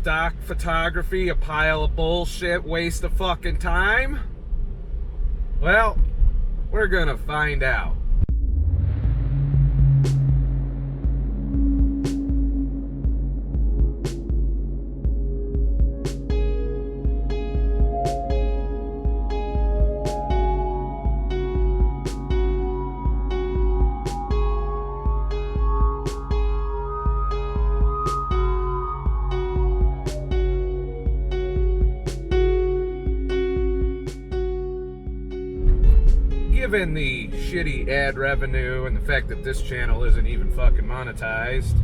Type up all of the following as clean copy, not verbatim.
stock photography a pile of bullshit, waste of fucking time? Well, we're gonna find out. Given the shitty ad revenue and the fact that this channel isn't even fucking monetized,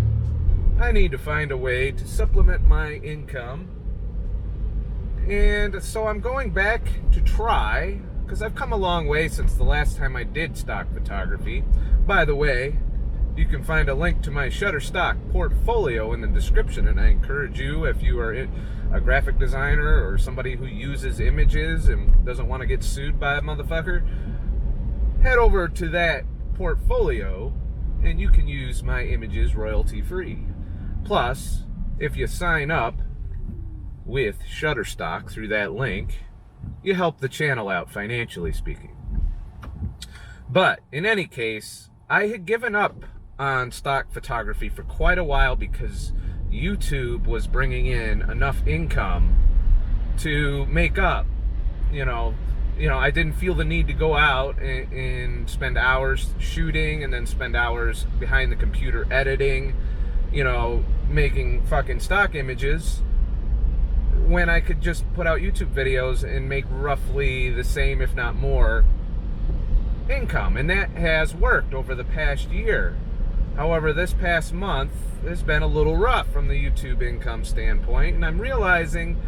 I need to find a way to supplement my income. And so I'm going back to try, because I've come a long way since the last time I did stock photography. By the way, you can find a link to my Shutterstock portfolio in the description, and I encourage you, if you are a graphic designer or somebody who uses images and doesn't want to get sued by a motherfucker, head over to that portfolio and you can use my images royalty free. Plus, if you sign up with Shutterstock through that link, you help the channel out financially speaking. But in any case, I had given up on stock photography for quite a while because YouTube was bringing in enough income to make up, I didn't feel the need to go out and spend hours shooting and then spend hours behind the computer editing, making fucking stock images, when I could just put out YouTube videos and make roughly the same, if not more, income. And that has worked over the past year. However, this past month has been a little rough from the YouTube income standpoint, and I'm realizing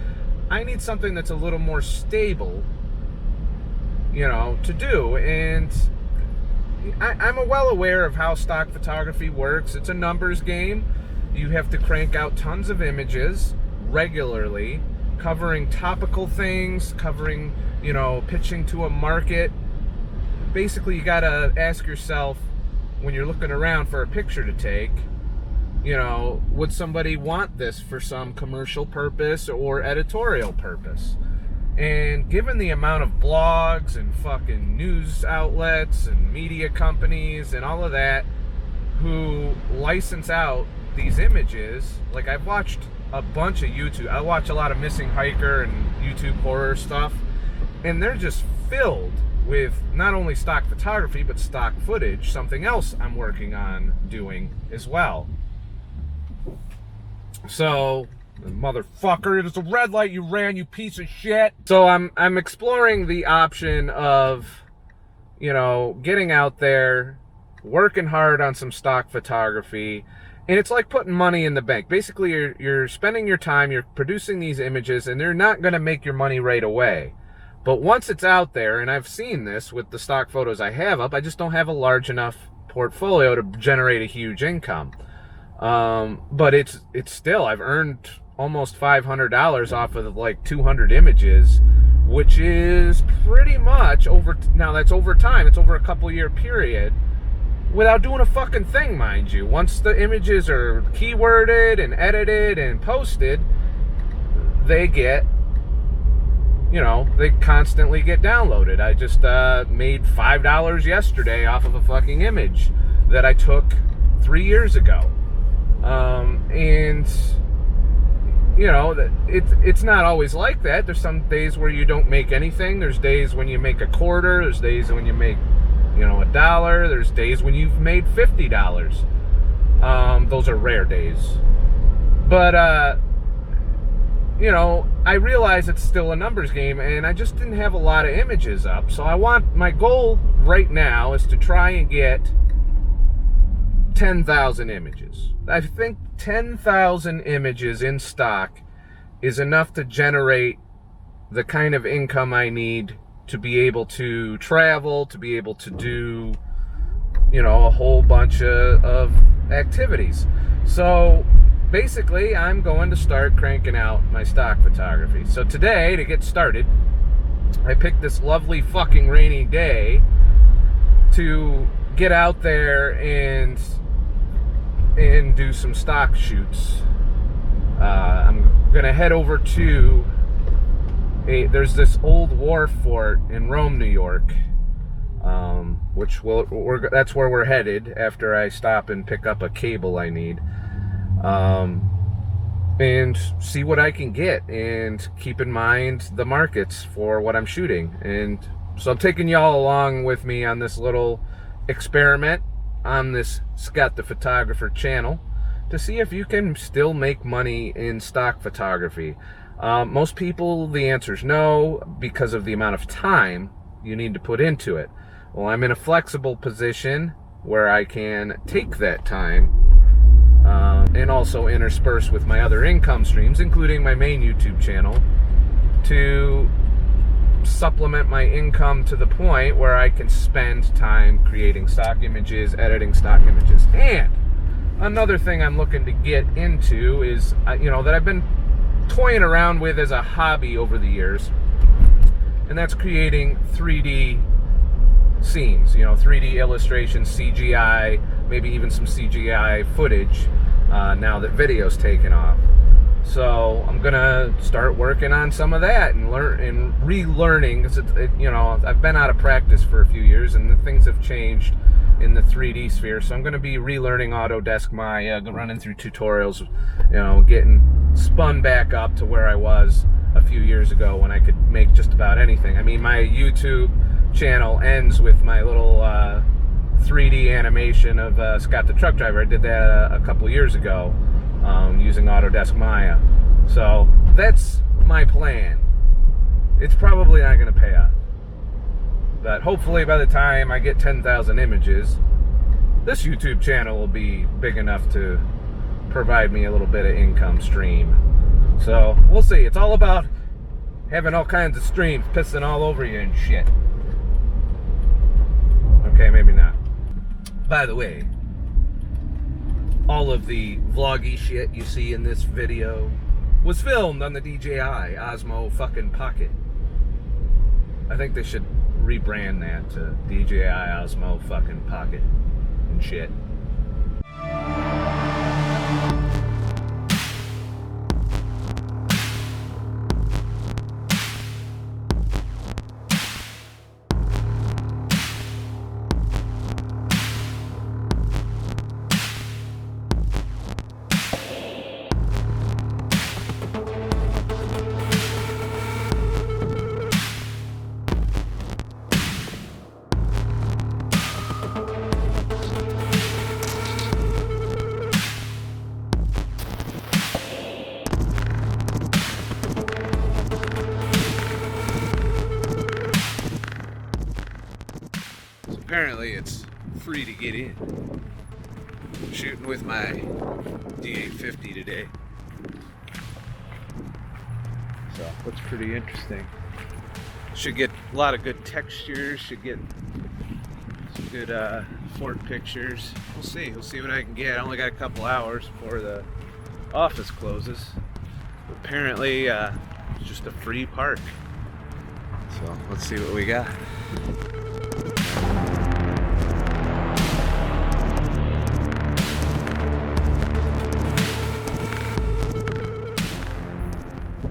I need something that's a little more stable to do. And I'm well aware of how stock photography works. It's a numbers game. You have to crank out tons of images regularly, covering topical things, pitching to a market. Basically, you gotta ask yourself, when you're looking around for a picture to take, would somebody want this for some commercial purpose or editorial purpose? And given the amount of blogs and fucking news outlets and media companies and all of that who license out these images, like I've watched a bunch of YouTube, I watch a lot of Missing Hiker and YouTube horror stuff, and they're just filled with not only stock photography but stock footage, something else I'm working on doing as well. So, motherfucker, it's a red light you ran, you piece of shit. So I'm exploring the option of, getting out there, working hard on some stock photography, and it's like putting money in the bank. Basically, you're spending your time, you're producing these images, and they're not going to make your money right away. But once it's out there, and I've seen this with the stock photos I have up, I just don't have a large enough portfolio to generate a huge income. But it's still, I've earned almost $500 off of like 200 images, which is pretty much now that's over time, it's over a couple year period, without doing a fucking thing, mind you. Once the images are keyworded and edited and posted, they get, they constantly get downloaded. I just made $5 yesterday off of a fucking image that I took 3 years ago. And it's not always like that. There's some days where you don't make anything. There's days when you make a quarter. There's days when you make, $1. There's days when you've made $50. Those are rare days. But, I realize it's still a numbers game, and I just didn't have a lot of images up. So my goal right now is to try and get 10,000 images. I think 10,000 images in stock is enough to generate the kind of income I need to be able to travel, to be able to do, a whole bunch of activities. So basically, I'm going to start cranking out my stock photography. So today, to get started, I picked this lovely fucking rainy day to get out there and do some stock shoots. I'm I'm gonna head over to there's this old war fort in Rome, New York, that's where we're headed after I stop and pick up a cable I need, and see what I can get, and keep in mind the markets for what I'm shooting. And so I'm taking y'all along with me on this little experiment on this Scott the Photographer channel to see if you can still make money in stock photography. Most people, the answer is no, because of the amount of time you need to put into it. Well, I'm in a flexible position where I can take that time and also intersperse with my other income streams, including my main YouTube channel, to supplement my income to the point where I can spend time creating stock images, editing stock images. And another thing I'm looking to get into is, that I've been toying around with as a hobby over the years, and that's creating 3D scenes, 3D illustrations, CGI, maybe even some CGI footage, now that video's taken off. So I'm gonna start working on some of that and relearning. I've been out of practice for a few years, and things have changed in the 3D sphere. So I'm gonna be relearning Autodesk Maya, running through tutorials, getting spun back up to where I was a few years ago when I could make just about anything. I mean, my YouTube channel ends with my little 3D animation of ScottTheTruckDriver. I did that a couple years ago using Autodesk Maya. So that's my plan. It's probably not going to pay off, but hopefully by the time I get 10,000 images, this YouTube channel will be big enough to provide me a little bit of income stream. So we'll see. It's all about having all kinds of streams pissing all over you and shit. Okay, maybe not. By the way, all of the vloggy shit you see in this video was filmed on the DJI Osmo fucking Pocket. I think they should rebrand that to DJI Osmo fucking Pocket and shit. Apparently it's free to get in. I'm shooting with my D850 today, so looks pretty interesting. Should get a lot of good textures, should get some good fort pictures. We'll see what I can get. I only got a couple hours before the office closes. Apparently it's just a free park, so let's see what we got.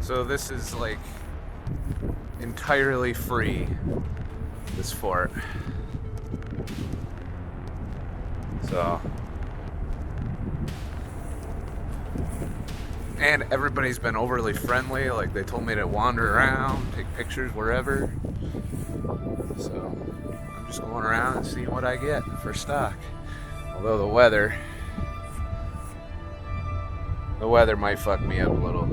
So this is like entirely free, this fort. So, and everybody's been overly friendly. Like, they told me to wander around, take pictures wherever. So I'm just going around and seeing what I get for stock. Although the weather might fuck me up a little.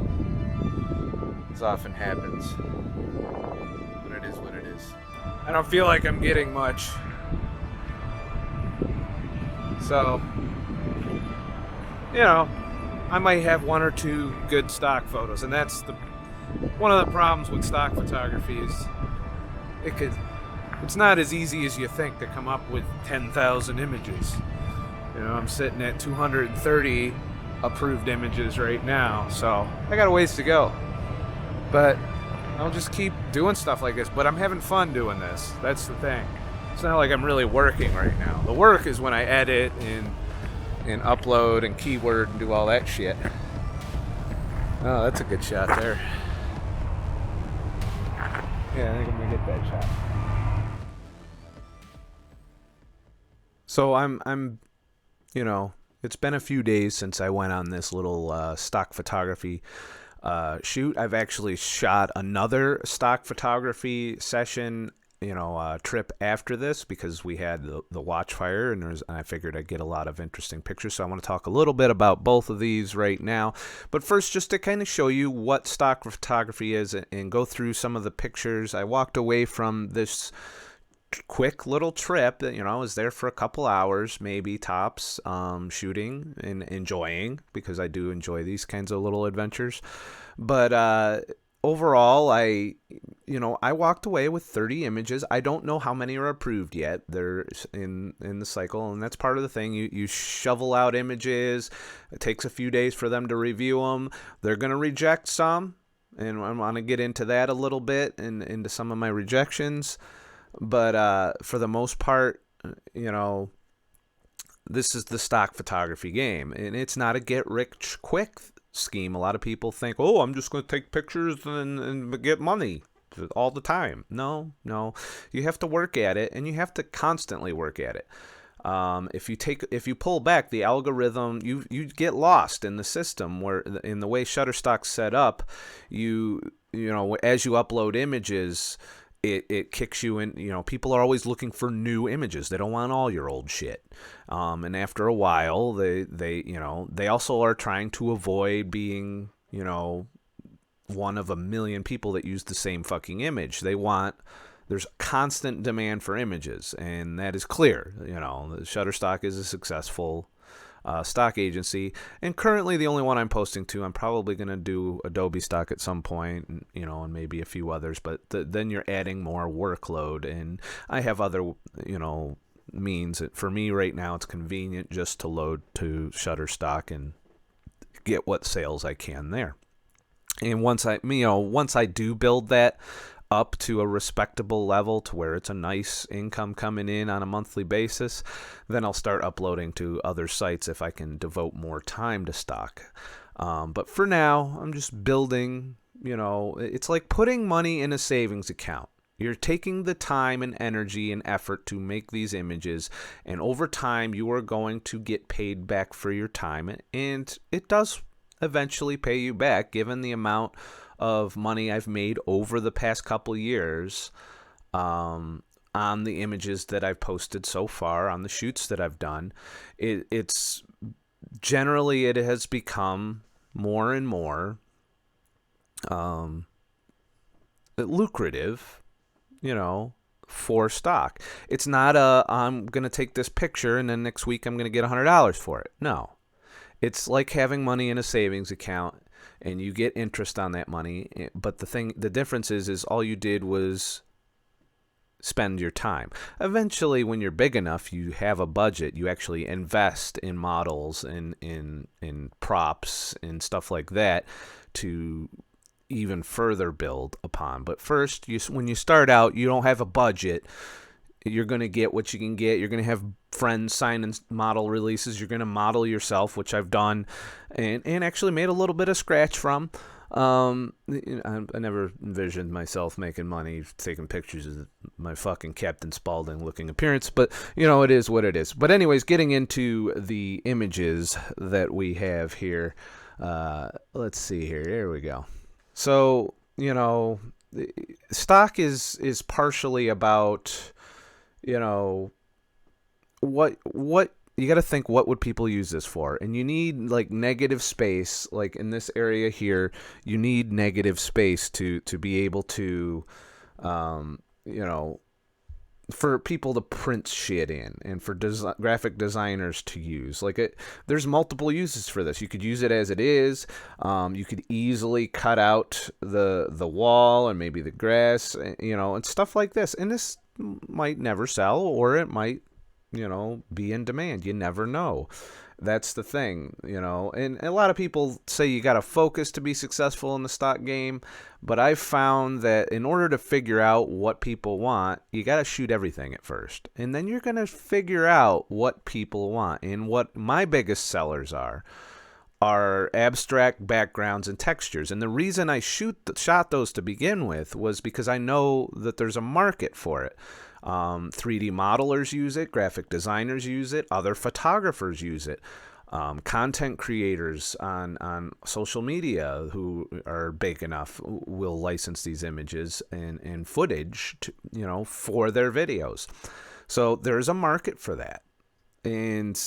This often happens, but it is what it is. I don't feel like I'm getting much, so I might have one or two good stock photos, and that's one of the problems with stock photography is it's not as easy as you think to come up with 10,000 images. I'm sitting at 230 approved images right now, so I got a ways to go. But I'll just keep doing stuff like this. But I'm having fun doing this. That's the thing. It's not like I'm really working right now. The work is when I edit and upload and keyword and do all that shit. Oh, that's a good shot there. Yeah, I think I'm gonna get that shot. So I'm, it's been a few days since I went on this little stock photography shoot. I've actually shot another stock photography session, trip after this because we had the watch fire, and I figured I'd get a lot of interesting pictures. So I want to talk a little bit about both of these right now. But first, just to kind of show you what stock photography is and go through some of the pictures. I walked away from this quick little trip. I was there for a couple hours, maybe tops, shooting and enjoying, because I do enjoy these kinds of little adventures. But overall, I walked away with 30 images. I don't know how many are approved yet. They're in the cycle, and that's part of the thing. You shovel out images. It takes a few days for them to review them. They're going to reject some, and I want to get into that a little bit and into some of my rejections. But for the most part, this is the stock photography game, and it's not a get-rich-quick scheme. A lot of people think, oh, I'm just going to take pictures and get money all the time. No. You have to work at it, and you have to constantly work at it. If you pull back the algorithm, you get lost in the system, where in the way Shutterstock's set up, as you upload images, it kicks you in. People are always looking for new images. They don't want all your old shit. And after a while, they also are trying to avoid being, one of a million people that use the same fucking image. There's constant demand for images, and that is clear. Shutterstock is a successful stock agency, and currently the only one I'm posting to. I'm probably going to do Adobe stock at some point, and maybe a few others, but then you're adding more workload, and I have other means. For me right now, it's convenient just to load to Shutterstock and get what sales I can there. And once I do build that up to a respectable level to where it's a nice income coming in on a monthly basis, then I'll start uploading to other sites if I can devote more time to stock. But for now, I'm just building. It's like putting money in a savings account. You're taking the time and energy and effort to make these images, and over time you are going to get paid back for your time, and it does eventually pay you back, given the amount of money I've made over the past couple years on the images that I've posted so far, on the shoots that I've done. It's generally, it has become more and more lucrative, for stock. It's not I'm going to take this picture and then next week I'm going to get $100 for it. No. It's like having money in a savings account, and you get interest on that money. But the difference is all you did was spend your time. Eventually, when you're big enough, you have a budget. You actually invest in models and in props and stuff like that to even further build upon. But first, when you start out, you don't have a budget. You're going to get what you can get. You're going to have friends sign and model releases. You're going to model yourself, which I've done and actually made a little bit of scratch from. I never envisioned myself making money taking pictures of my fucking Captain Spaulding looking appearance, but it is what it is. But anyways, getting into the images that we have here. Let's see here. Here we go. So, stock is partially about, what you got to think, what would people use this for? And you need like negative space, like in this area here, you need negative space to be able to, for people to print shit in, and for graphic designers to use. There's multiple uses for this. You could use it as it is. You could easily cut out the wall and maybe the grass, and stuff like this. And this might never sell, or it might, be in demand. You never know. That's the thing, and a lot of people say you got to focus to be successful in the stock game, but I've found that in order to figure out what people want, you got to shoot everything at first, and then you're going to figure out what people want. And what my biggest sellers are are abstract backgrounds and textures. And the reason I shot those to begin with was because I know that there's a market for it. 3D modelers use it, graphic designers use it, other photographers use it. Content creators on social media who are big enough will license these images and footage to, for their videos. So there's a market for that. And,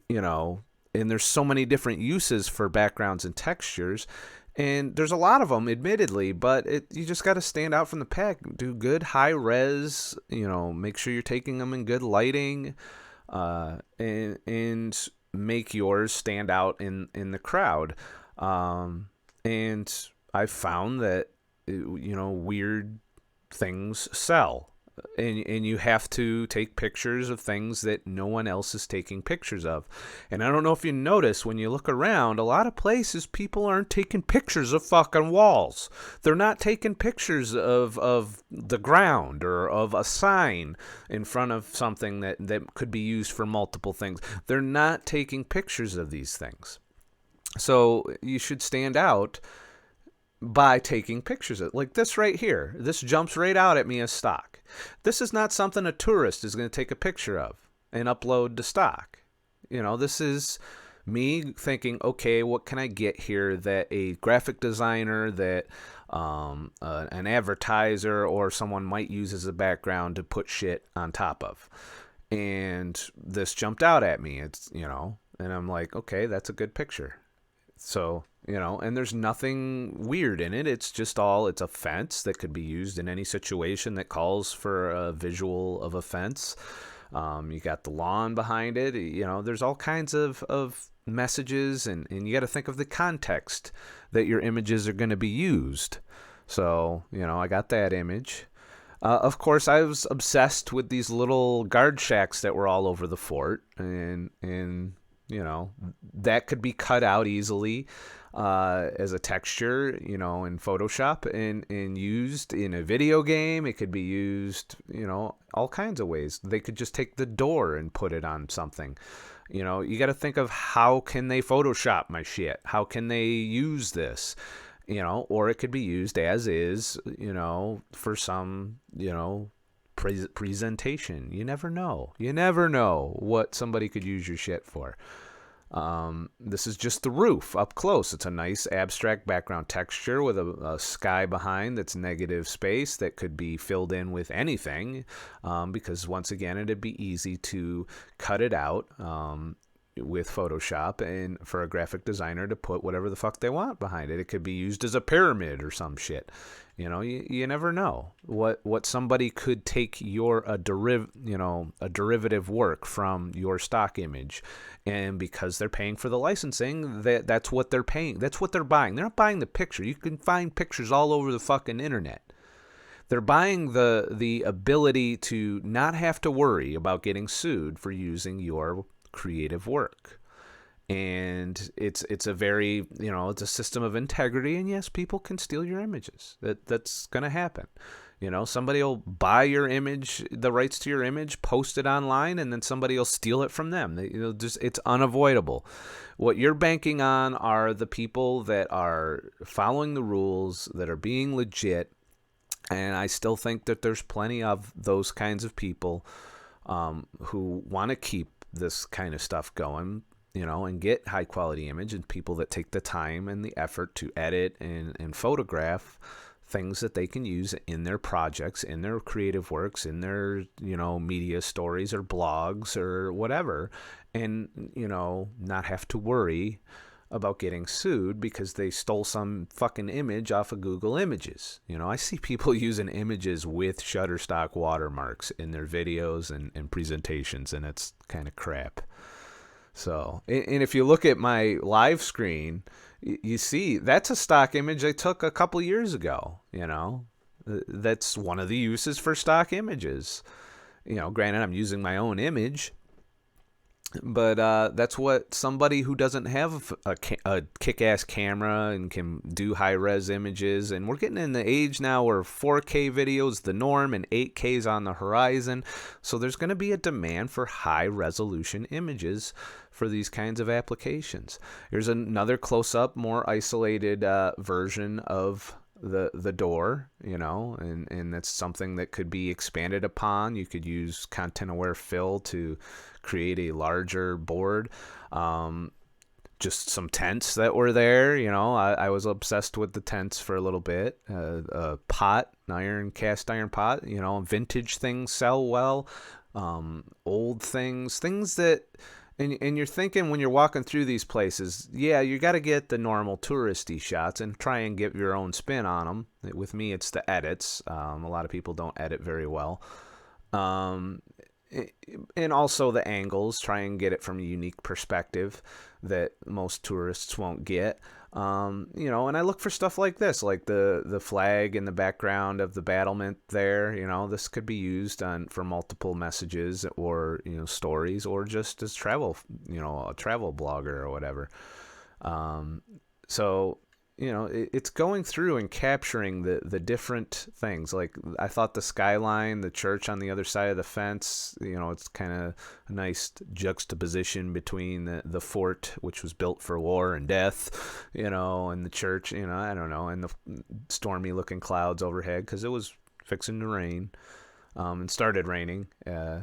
and there's so many different uses for backgrounds and textures. And there's a lot of them, admittedly, but you just got to stand out from the pack. Do good high res, make sure you're taking them in good lighting, and make yours stand out in the crowd. And I've found that, weird things sell. And you have to take pictures of things that no one else is taking pictures of. And I don't know if you notice, when you look around, a lot of places people aren't taking pictures of fucking walls. They're not taking pictures of the ground or of a sign in front of something that could be used for multiple things. They're not taking pictures of these things. So you should stand out by taking pictures of it. Like this right here. This jumps right out at me as stock. This is not something a tourist is going to take a picture of and upload to stock. This is me thinking, okay, what can I get here that a graphic designer, that an advertiser, or someone might use as a background to put shit on top of. And this jumped out at me. It's, and I'm like, okay, that's a good picture. So, and there's nothing weird in it. It's a fence that could be used in any situation that calls for a visual of a fence. You got the lawn behind it. There's all kinds of messages, and you got to think of the context that your images are going to be used. So, I got that image. Of course, I was obsessed with these little guard shacks that were all over the fort, and that could be cut out easily as a texture, in Photoshop and used in a video game. It could be used, all kinds of ways. They could just take the door and put it on something. You got to think of how can they Photoshop my shit? How can they use this? Or it could be used as is, for some, presentation. You never know. You never know what somebody could use your shit for. This is just the roof up close. It's a nice abstract background texture with a sky behind that's negative space that could be filled in with anything, because once again, it'd be easy to cut it out with Photoshop and for a graphic designer to put whatever the fuck they want behind it. It could be used as a pyramid or some shit. You never know what somebody could take a derivative work from your stock image, and because they're paying for the licensing, that's what they're paying. That's what they're buying. They're not buying the picture. You can find pictures all over the fucking internet. They're buying the ability to not have to worry about getting sued for using your creative work. And it's a very, it's a system of integrity. And yes, people can steal your images. That's going to happen. Somebody will buy your image, the rights to your image, post it online, and then somebody will steal it from them. It's unavoidable. What you're banking on are the people that are following the rules, that are being legit. And I still think that there's plenty of those kinds of people who want to keep this kind of stuff going, and get high quality image, and people that take the time and the effort to edit and photograph things that they can use in their projects, in their creative works, in their, media stories or blogs or whatever, and, not have to worry about getting sued because they stole some fucking image off of Google Images. I see people using images with Shutterstock watermarks in their videos and presentations, and it's kind of crap. So, and if you look at my live screen, you see that's a stock image I took a couple years ago. That's one of the uses for stock images. Granted, I'm using my own image, But that's what somebody who doesn't have a kick-ass camera and can do high-res images, and we're getting in the age now where 4K video is the norm and 8K is on the horizon, so there's going to be a demand for high-resolution images for these kinds of applications. Here's another close-up, more isolated version of the door, and that's something that could be expanded upon. You could use content aware fill to create a larger board. Just some tents that were there, I was obsessed with the tents for a little bit. A pot, cast iron pot, vintage things sell well. Old things that, and you're thinking when you're walking through these places, yeah, you got to get the normal touristy shots and try and get your own spin on them. With me, it's the edits. A lot of people don't edit very well. And also the angles, try and get it from a unique perspective that most tourists won't get. And I look for stuff like this, like the flag in the background of the battlement there. This could be used for multiple messages or stories, or just as travel, a travel blogger or whatever. So it's going through and capturing the different things. Like, I thought the skyline, the church on the other side of the fence, it's kind of a nice juxtaposition between the fort, which was built for war and death, and the church, I don't know, and the stormy looking clouds overhead, because it was fixing to rain, and started raining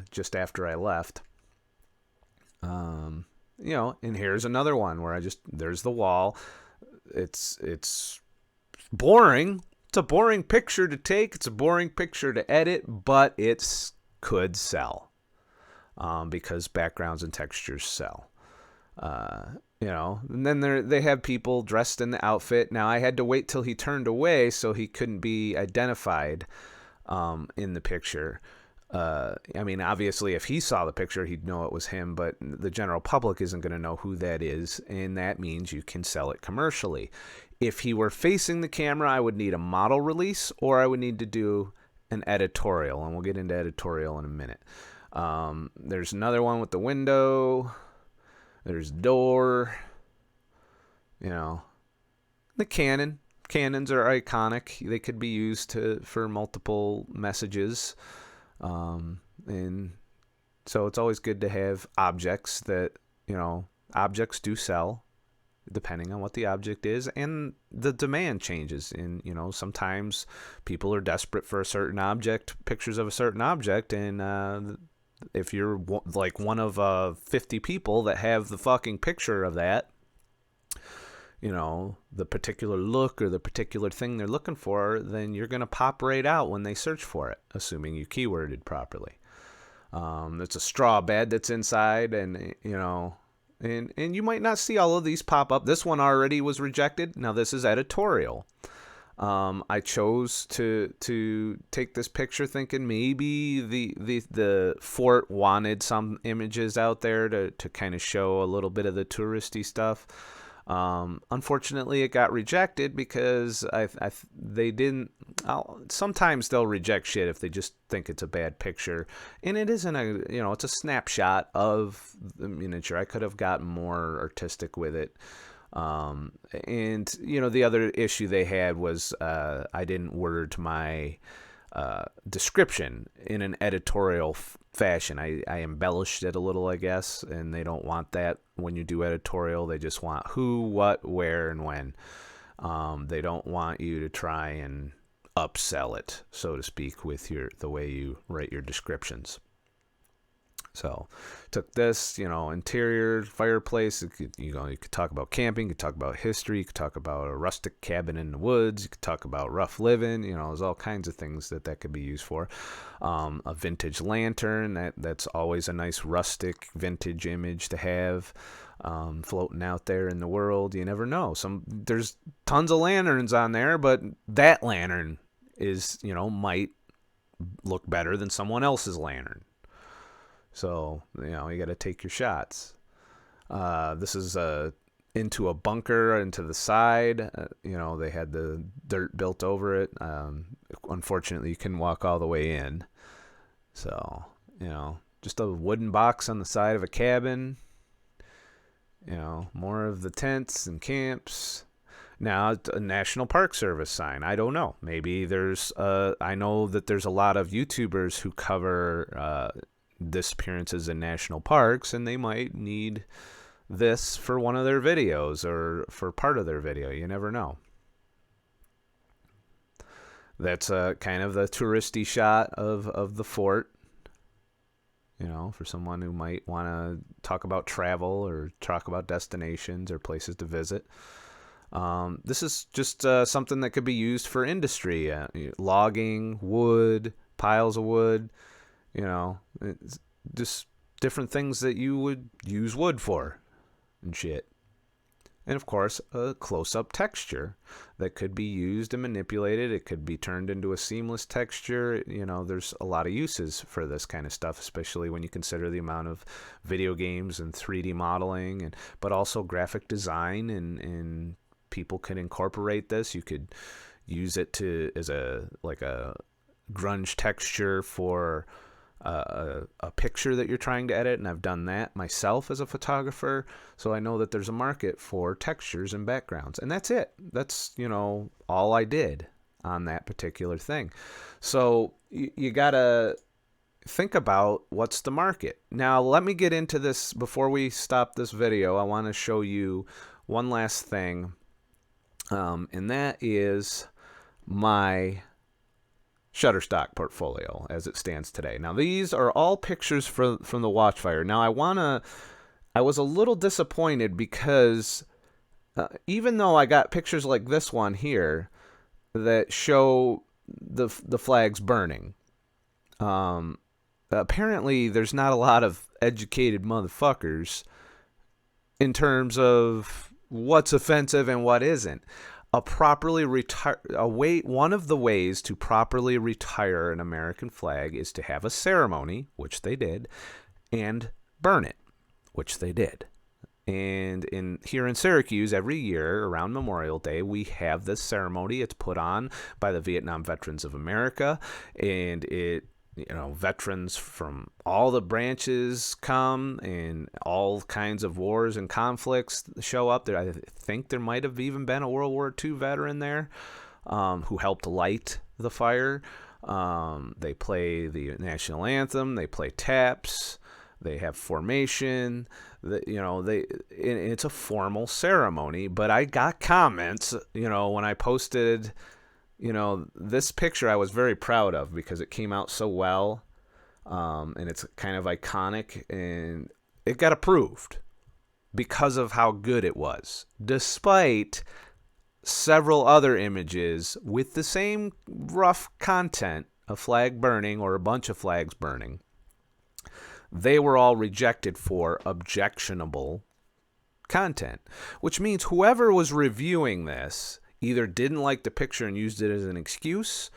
just after I left. And here's another one where there's the wall. It's boring. It's a boring picture to take. It's a boring picture to edit, but it could sell, because backgrounds and textures sell. And then they have people dressed in the outfit. Now, I had to wait till he turned away so he couldn't be identified in the picture. Obviously, if he saw the picture, he'd know it was him, but the general public isn't going to know who that is, and that means you can sell it commercially. If he were facing the camera, I would need a model release, or I would need to do an editorial, and we'll get into editorial in a minute. There's another one with the window. There's door. The Canon. Canons are iconic. They could be used for multiple messages. And so it's always good to have objects that, objects do sell depending on what the object is, and the demand changes. And, sometimes people are desperate for a certain object, pictures of a certain object. And, if you're like one of 50 people that have the fucking picture of that, the particular look or the particular thing they're looking for, then you're going to pop right out when they search for it, assuming you keyworded properly. It's a straw bed that's inside, and and you might not see all of these pop up. This one already was rejected. Now this is editorial. I chose to take this picture thinking maybe the fort wanted some images out there to kind of show a little bit of the touristy stuff. Unfortunately, it got rejected because they didn't. Sometimes they'll reject shit if they just think it's a bad picture, and it isn't it's a snapshot of the miniature. I could have gotten more artistic with it. And the other issue they had was I didn't word my description in an editorial fashion. I embellished it a little, I guess, and they don't want that when you do editorial. They just want who, what, where, and when. They don't want you to try and upsell it, so to speak, with the way you write your descriptions. So took this, interior, fireplace. You could talk about camping, you could talk about history, you could talk about a rustic cabin in the woods, you could talk about rough living. There's all kinds of things that could be used for. A vintage lantern, that's always a nice rustic vintage image to have floating out there in the world. You never know. There's tons of lanterns on there, but that lantern is, might look better than someone else's lantern. So, you got to take your shots. This is into a bunker, into the side. They had the dirt built over it. Unfortunately, you couldn't walk all the way in. So, just a wooden box on the side of a cabin. More of the tents and camps. Now, a National Park Service sign. I don't know. Maybe there's, I know that there's a lot of YouTubers who cover disappearances in national parks, and they might need this for one of their videos or for part of their video. You never know. That's kind of the touristy shot of the fort. For someone who might want to talk about travel or talk about destinations or places to visit. This is just something that could be used for industry, logging, wood, piles of wood, it's just different things that you would use wood for and shit. And of course, a close-up texture that could be used and manipulated. It could be turned into a seamless texture. There's a lot of uses for this kind of stuff, especially when you consider the amount of video games and 3D modeling, but also graphic design, and people can incorporate this. You could use it as a grunge texture for a picture that you're trying to edit, and I've done that myself as a photographer, so I know that there's a market for textures and backgrounds, and that's it. That's all I did on that particular thing. So you gotta think about what's the market. Now let me get into this. Before we stop this video, I want to show you one last thing, and that is my Shutterstock portfolio as it stands today. Now these are all pictures from the Watchfire. Now I was a little disappointed because even though I got pictures like this one here that show the flags burning, apparently there's not a lot of educated motherfuckers in terms of what's offensive and what isn't. One of the ways to properly retire an American flag is to have a ceremony, which they did, and burn it, which they did. And here in Syracuse, every year around Memorial Day, we have this ceremony. It's put on by the Vietnam Veterans of America, and veterans from all the branches come, and all kinds of wars and conflicts show up there. I think there might have even been a World War II veteran there who helped light the fire. They play the national anthem. They play taps. They have formation. It's a formal ceremony. But I got comments, when I posted this picture I was very proud of because it came out so well, and it's kind of iconic, and it got approved because of how good it was, despite several other images with the same rough content, a flag burning or a bunch of flags burning. They were all rejected for objectionable content, which means whoever was reviewing this either didn't like the picture and used it as an excuse,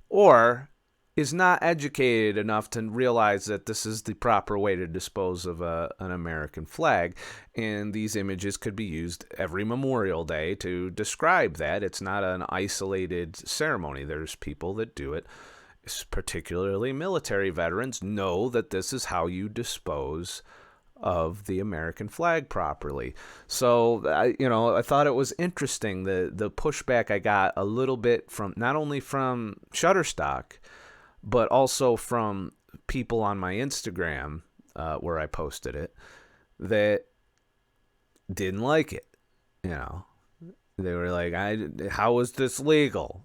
or is not educated enough to realize that this is the proper way to dispose of an American flag. And these images could be used every Memorial Day to describe that. It's not an isolated ceremony. There's people that do it, particularly military veterans, know that this is how you dispose of the American flag properly. So I thought it was interesting the pushback I got a little bit from not only from Shutterstock, but also from people on my Instagram where I posted it that didn't like it. They were like, how is this legal?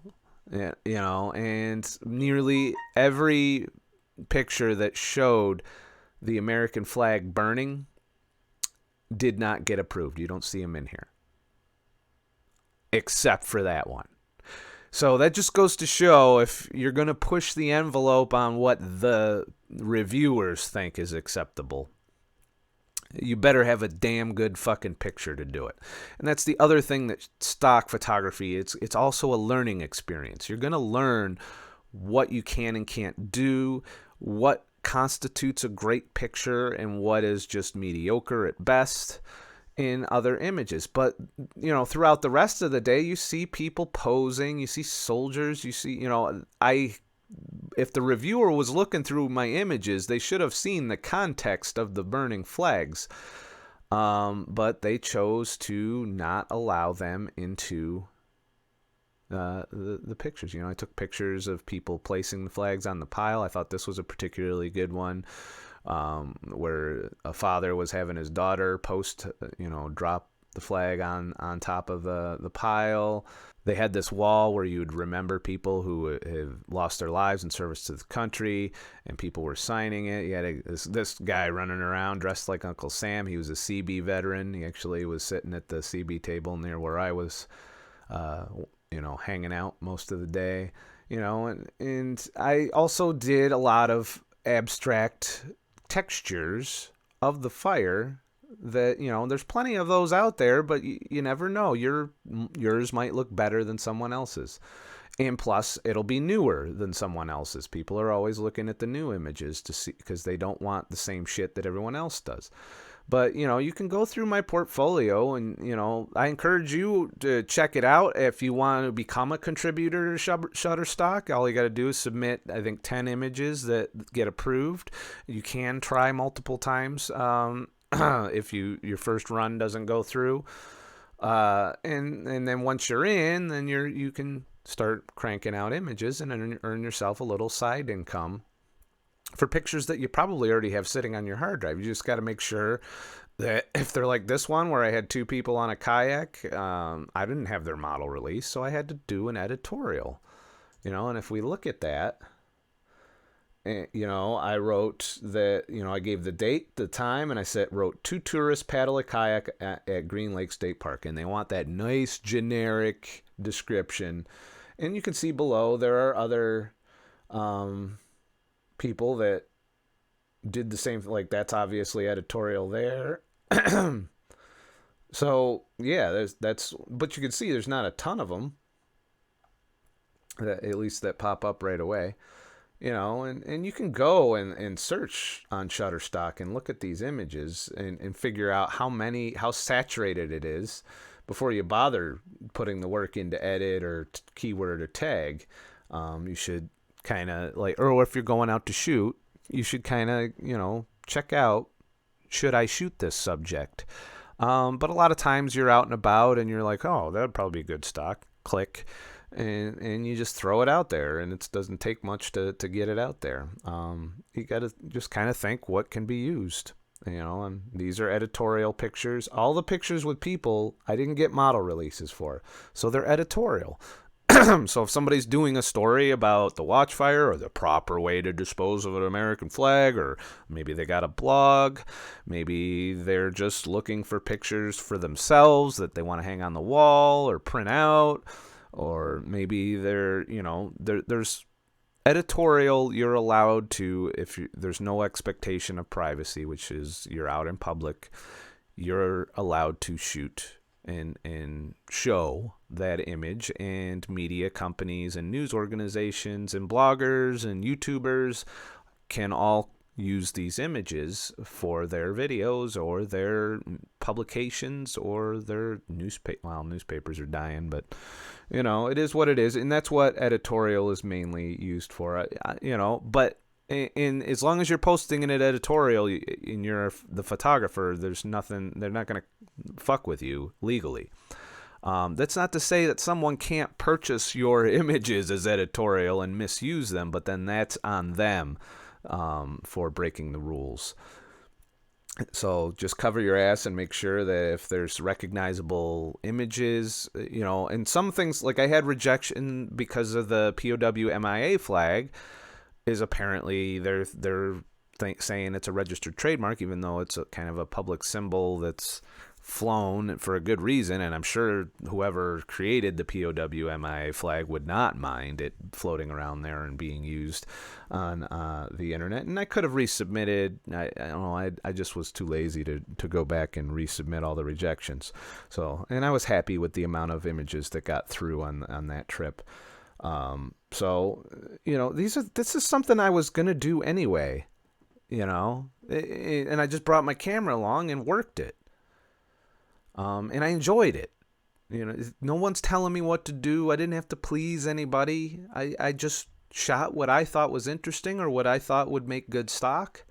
And nearly every picture that showed the American flag burning did not get approved. You don't see them in here. Except for that one. So that just goes to show, if you're going to push the envelope on what the reviewers think is acceptable, you better have a damn good fucking picture to do it. And that's the other thing that stock photography, it's also a learning experience. You're going to learn what you can and can't do, what constitutes a great picture and what is just mediocre at best in other images. But throughout the rest of the day, you see people posing, you see soldiers, you see if the reviewer was looking through my images, they should have seen the context of the burning flags. But they chose to not allow them into the pictures. I took pictures of people placing the flags on the pile. I thought this was a particularly good one, where a father was having his daughter drop the flag on top of the pile. They had this wall where you'd remember people who have lost their lives in service to the country, and people were signing it. You had this guy running around dressed like Uncle Sam. He was a CB veteran. He actually was sitting at the CB table near where I was, hanging out most of the day. And I also did a lot of abstract textures of the fire that, there's plenty of those out there, but you never know. Yours might look better than someone else's. And plus, it'll be newer than someone else's. People are always looking at the new images to see, because they don't want the same shit that everyone else does. But, you can go through my portfolio and, I encourage you to check it out. If you want to become a contributor to Shutterstock, all you got to do is submit, I think, 10 images that get approved. You can try multiple times if your first run doesn't go through. And then once you're in, then you can start cranking out images and earn yourself a little side income for pictures that you probably already have sitting on your hard drive. You just got to make sure that if they're like this one where I had 2 people on a kayak, I didn't have their model release, so I had to do an editorial. And if we look at that, I wrote that, I gave the date, the time, and I wrote 2 tourists paddle a kayak at Green Lake State Park, and they want that nice generic description. And you can see below there are other people that did the same, like that's obviously editorial there. So yeah, but you can see there's not a ton of them at least that pop up right away. And you can go and search on Shutterstock and look at these images and figure out how saturated it is before you bother putting the work into edit or keyword or tag. You should kind of or if you're going out to shoot, you should kind of, check out, should I shoot this subject? But a lot of times you're out and about and you're like, oh, that'd probably be good stock. Click. And you just throw it out there, and it doesn't take much to get it out there. You got to just kind of think what can be used, and these are editorial pictures. All the pictures with people, I didn't get model releases for, so they're editorial. So if somebody's doing a story about the watchfire or the proper way to dispose of an American flag, or maybe they got a blog, maybe they're just looking for pictures for themselves that they want to hang on the wall or print out, or maybe there's editorial. You're allowed to, there's no expectation of privacy, which is you're out in public, you're allowed to shoot and show that image, and media companies and news organizations and bloggers and YouTubers can all use these images for their videos or their publications or their newspapers are dying, but it is what it is, and that's what editorial is mainly used for. But as long as you're posting in an editorial and you're the photographer, there's nothing, they're not going to fuck with you legally. That's not to say that someone can't purchase your images as editorial and misuse them, but then that's on them for breaking the rules. So just cover your ass and make sure that if there's recognizable images, and some things, like I had rejection because of the POW MIA flag, is apparently they're saying it's a registered trademark, even though it's a kind of a public symbol that's flown for a good reason, and I'm sure whoever created the POW MIA flag would not mind it floating around there and being used on the internet. And I could have resubmitted. I don't know. I just was too lazy to go back and resubmit all the rejections. And I was happy with the amount of images that got through on that trip. This is something I was gonna do anyway, and I just brought my camera along and worked it. And I enjoyed it. No one's telling me what to do. I didn't have to please anybody. I just shot what I thought was interesting or what I thought would make good stock.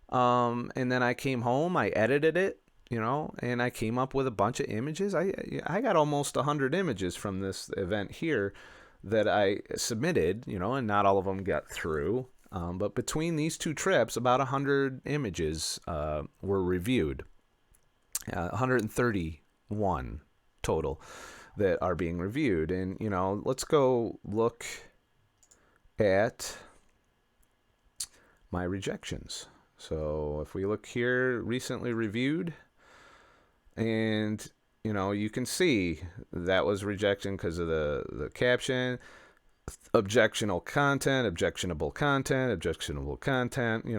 And then I came home, I edited it, and I came up with a bunch of images. I got almost 100 images from this event here that I submitted, and not all of them got through. But between these two trips, about 100 images were reviewed. 131 total that are being reviewed. And, let's go look at my rejections. So if we look here, recently reviewed, and you can see that was rejection because of the caption, objectionable content, objectionable content,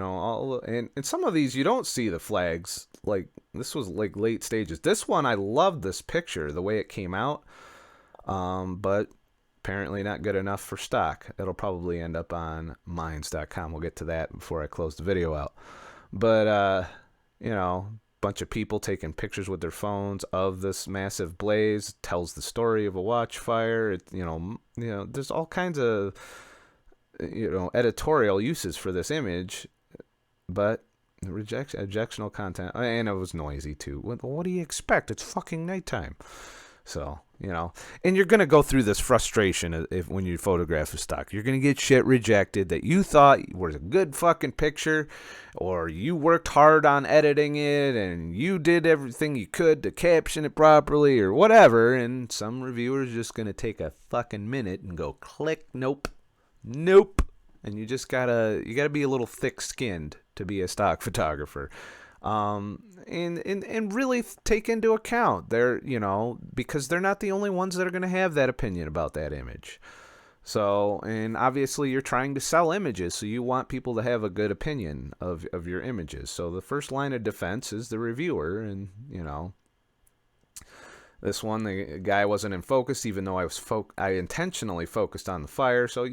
all, and some of these you don't see the flags. Like this was like late stages. This one, I love this picture, the way it came out, but apparently not good enough for stock. It'll probably end up on mines.com. We'll get to that before I close the video out. But bunch of people taking pictures with their phones of this massive blaze. Tells the story of a watch fire. There's all kinds of editorial uses for this image, but objectionable content, and it was noisy too. What do you expect? It's fucking nighttime. So, and you're going to go through this frustration when you photograph a stock. You're going to get shit rejected that you thought was a good fucking picture, or you worked hard on editing it and you did everything you could to caption it properly or whatever, and some reviewer's just going to take a fucking minute and go click, nope. And you just gotta be a little thick-skinned to be a stock photographer. And really take into account because they're not the only ones that are going to have that opinion about that image. So, and obviously you're trying to sell images, so you want people to have a good opinion of your images. So the first line of defense is the reviewer, and this one, the guy wasn't in focus, even though I intentionally focused on the fire. So,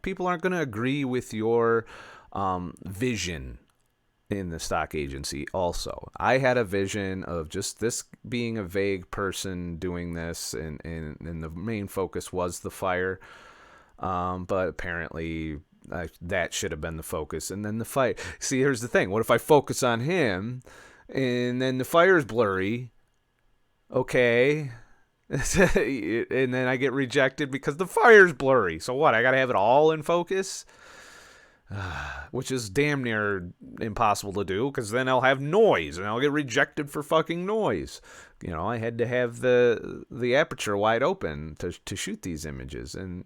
people aren't going to agree with your vision in the stock agency. Also, I had a vision of just this being a vague person doing this, and the main focus was the fire, but apparently that should have been the focus, and then the fight. See, here's the thing, what if I focus on him and then the fire's blurry? Okay. And then I get rejected because the fire's blurry. So what, I gotta have it all in focus? Which is damn near impossible to do, because then I'll have noise and I'll get rejected for fucking noise. I had to have the aperture wide open to shoot these images, and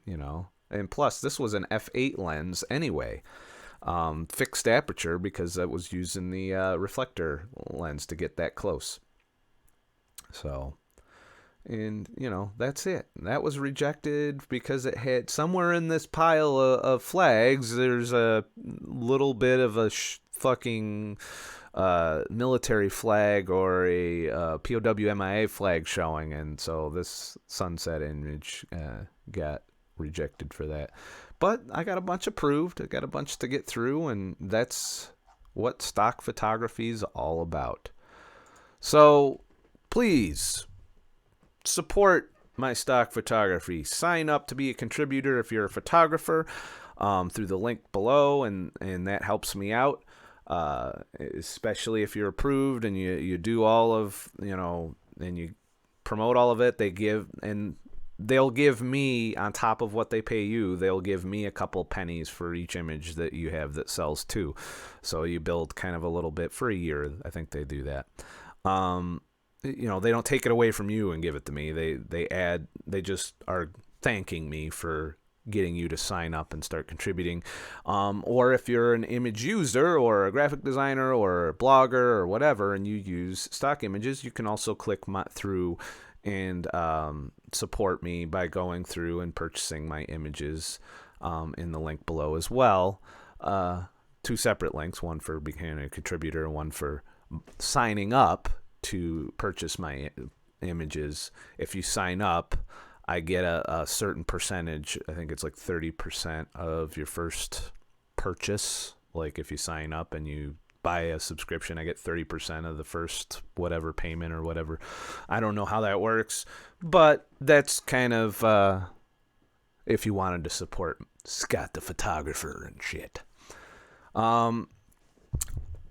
and plus this was an f8 lens anyway, fixed aperture, because I was using the reflector lens to get that close. So, and that's it. That was rejected because it had, somewhere in this pile of flags, there's a little bit of a fucking military flag or a POW MIA flag showing, and so this sunset image got rejected for that. But I got a bunch approved. I got a bunch to get through, and that's what stock photography is all about. So please support my stock photography. Sign up to be a contributor if you're a photographer, through the link below, and that helps me out, especially if you're approved and you do all of, and you promote all of it. They'll give me, on top of what they pay you, they'll give me a couple pennies for each image that you have that sells too. So you build kind of a little bit for a year. I think they do that. They don't take it away from you and give it to me. They just are thanking me for getting you to sign up and start contributing. Or if you're an image user or a graphic designer or a blogger or whatever, and you use stock images, you can also click through and support me by going through and purchasing my images in the link below as well. Two separate links, one for becoming a contributor and one for signing up to purchase my images. If you sign up, I get a certain percentage. I think it's like 30% of your first purchase. Like if you sign up and you buy a subscription, I get 30% of the first whatever payment or whatever. I don't know how that works, but that's kind of if you wanted to support Scott the Photographer and shit.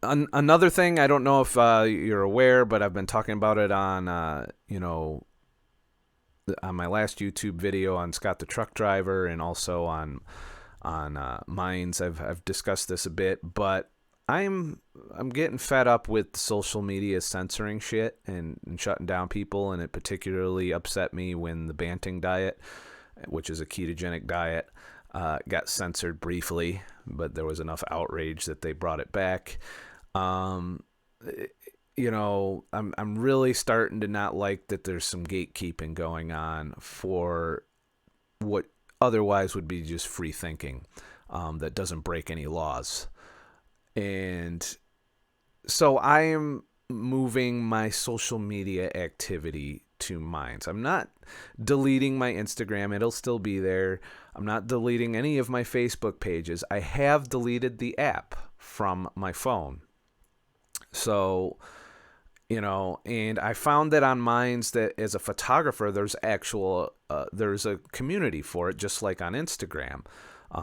Another thing, I don't know if you're aware, but I've been talking about it on, on my last YouTube video on ScottTheTruckDriver and also on Minds. I've discussed this a bit, but I'm getting fed up with social media censoring shit and shutting down people, and it particularly upset me when the Banting diet, which is a ketogenic diet, got censored briefly, but there was enough outrage that they brought it back. I'm really starting to not like that there's some gatekeeping going on for what otherwise would be just free thinking, that doesn't break any laws. And so I am moving my social media activity to Minds. I'm not deleting my Instagram. It'll still be there. I'm not deleting any of my Facebook pages. I have deleted the app from my phone. So, and I found that on Minds that as a photographer, there's there's a community for it, just like on Instagram.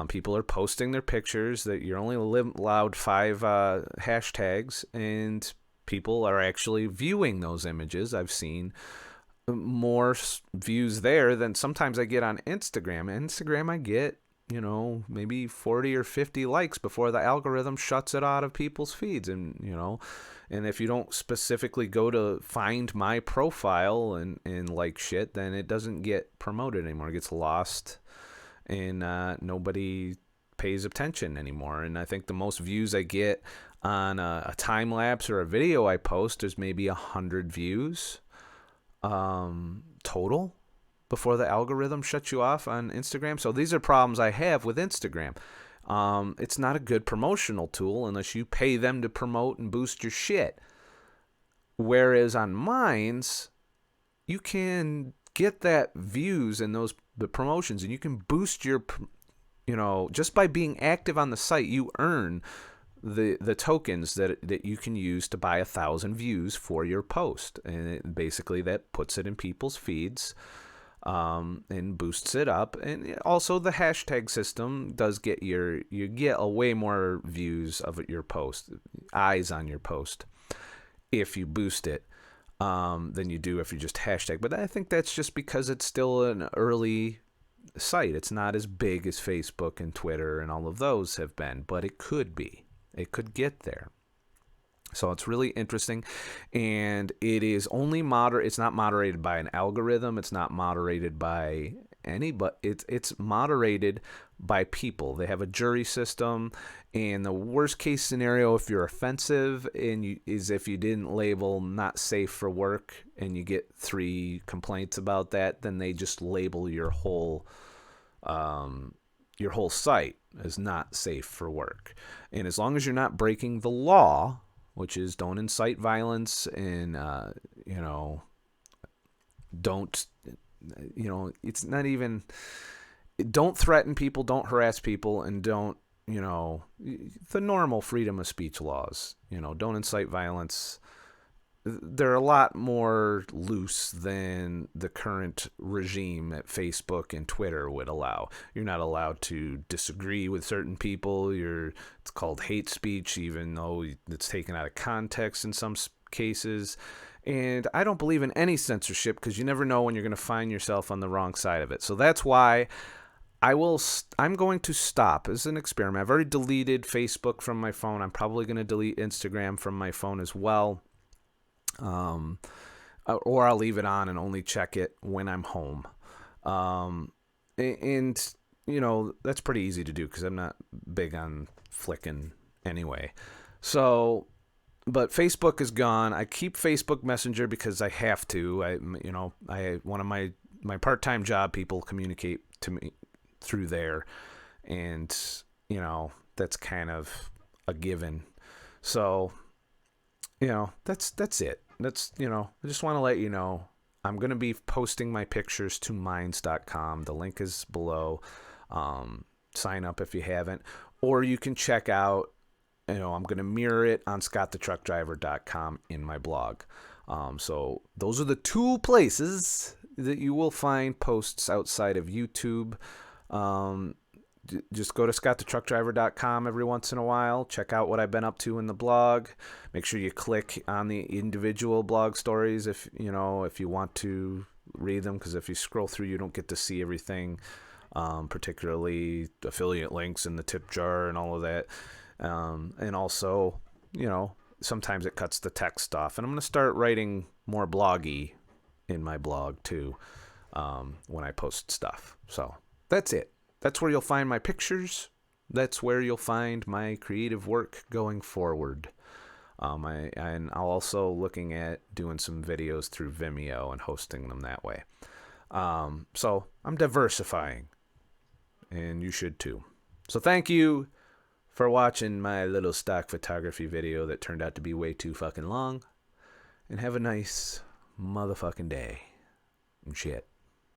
People are posting their pictures that you're only allowed 5 hashtags, and people are actually viewing those images. I've seen more views there than sometimes I get on Instagram. Instagram, I get, maybe 40 or 50 likes before the algorithm shuts it out of people's feeds. And, and if you don't specifically go to find my profile and like shit, then it doesn't get promoted anymore. It gets lost, and nobody pays attention anymore. And I think the most views I get on a time lapse or a video I post is maybe 100 views total before the algorithm shuts you off on Instagram. So these are problems I have with Instagram. It's not a good promotional tool unless you pay them to promote and boost your shit. Whereas on Minds, you can get that views and the promotions, and you can boost your, just by being active on the site, you earn the tokens that you can use to buy 1,000 views for your post. And basically that puts it in people's feeds, and boosts it up. And also the hashtag system does get you get a way more views of your post, eyes on your post, if you boost it, than you do if you just hashtag. But I think that's just because it's still an early site. It's not as big as Facebook and Twitter and all of those have been, but it could be. It could get there. So it's really interesting, and it is only it's not moderated by an algorithm. It's not moderated by but it's moderated by people. They have a jury system, and the worst case scenario, if you're offensive, is if you didn't label not safe for work, and you get 3 complaints about that, then they just label your whole site as not safe for work. And as long as you're not breaking the law, which is don't incite violence and, don't, it's not even, don't threaten people, don't harass people, and don't, the normal freedom of speech laws, don't incite violence. They're a lot more loose than the current regime at Facebook and Twitter would allow. You're not allowed to disagree with certain people. It's called hate speech, even though it's taken out of context in some cases. And I don't believe in any censorship, because you never know when you're going to find yourself on the wrong side of it. So that's why I'm going to stop as an experiment. I've already deleted Facebook from my phone. I'm probably going to delete Instagram from my phone as well. Or I'll leave it on and only check it when I'm home. And that's pretty easy to do, because I'm not big on flicking anyway. So, but Facebook is gone. I keep Facebook Messenger because I have to. One of my part-time job people communicate to me through there, and that's kind of a given. So, that's it. That's, I just want to let you know, I'm going to be posting my pictures to minds.com. The link is below. Sign up if you haven't, or you can check out, I'm going to mirror it on ScottTheTruckDriver.com in my blog. So those are the 2 places that you will find posts outside of YouTube. Just go to ScottTheTruckDriver.com every once in a while. Check out what I've been up to in the blog. Make sure you click on the individual blog stories if you want to read them, because if you scroll through, you don't get to see everything, particularly affiliate links in the tip jar and all of that. And also, sometimes it cuts the text off. And I'm going to start writing more bloggy in my blog too, when I post stuff. So that's it. That's where you'll find my pictures. That's where you'll find my creative work going forward. I'm also looking at doing some videos through Vimeo and hosting them that way. So I'm diversifying, and you should too. So thank you for watching my little stock photography video that turned out to be way too fucking long. And have a nice motherfucking day. And shit.